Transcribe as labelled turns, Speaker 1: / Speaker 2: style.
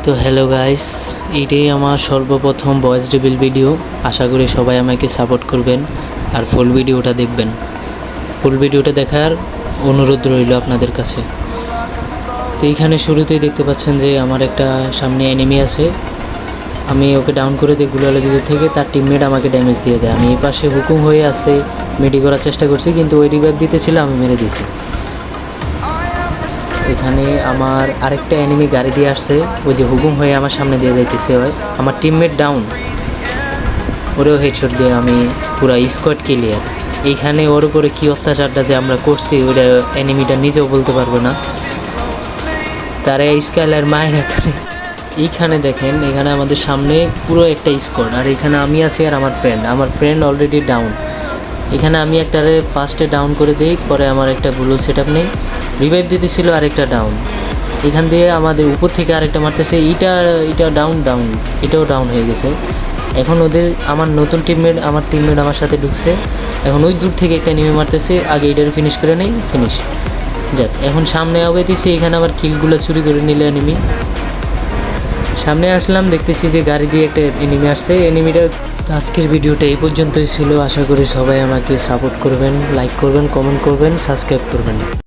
Speaker 1: তো hello guys, এটাই আমার সর্বপ্রথম ভয়েস রিভিল ভিডিও। আশা করি সবাই আমাকে সাপোর্ট করবেন আর ফুল ভিডিওটা দেখবেন। ফুল ভিডিওটা দেখার অনুরোধ রইল আপনাদের কাছে। তো এইখানে শুরুতেই দেখতে পাচ্ছেন যে আমার একটা সামনে এনিমি আছে। আমি ওকে ডাউন করে দিই গুলালের ভিতর থেকে, তার টিমমেট আমাকে ড্যামেজ দিয়ে দেয়। আমি এই পাশে হুকুম হয়ে আসতে মেডি করার চেষ্টা করছি, কিন্তু ওই রিভাইভ দিতে ছিল, আমি মেরে দিয়েছি। এখানে আমার আরেকটা এনিমি গাড়ি দিয়ে আসছে, ওই যে হুকুম হয়ে আমার সামনে দিয়ে যাইতেছে। হয় আমার টিমমেট ডাউন, ওরেও হেডশট দিয়ে আমি পুরা স্কোয়াড ক্লিয়ার। এইখানে ওর উপরে কী অত্যাচারটা যে আমরা করছি ওইটা এনিমিটা নিজেও বলতে পারবো না। তারা স্কাইলার মায়ের হাতে। এইখানে দেখেন, এখানে আমাদের সামনে পুরো একটা স্কোয়াড, আর এখানে আমি আছি আর আমার ফ্রেন্ড অলরেডি ডাউন। এখানে আমি একটারে ফার্স্টে ডাউন করে দিই, পরে আমার একটা গুলো সেট আপ নেই, রিভাইভ দিতেছিল আরেকটা ডাউন। এখান দিয়ে আমাদের উপর থেকে আরেকটা মারতেছে, এটা ডাউন, এটাও ডাউন হয়ে গেছে। এখন আমার নতুন টিমমেট আমার সাথে ঢুকছে। এখন ওই দূর থেকে একটা নেমে মারতেছে, আগে এটার ফিনিশ করে নেই, ফিনিশ। যাক, এখন সামনে আগাইতেছি, এখানে আবার কিলগুলো চুরি করে নিলে এনিমি। সামনে আসলাম, দেখতেছি যে গাড়ি দিয়ে একটা এনিমি আসছে, এনিমিটা। আজকের ভিডিওটা এই পর্যন্তই ছিল। আশা করি সবাই আমাকে সাপোর্ট করবেন, লাইক করবেন, কমেন্ট করবেন, সাবস্ক্রাইব করবেন।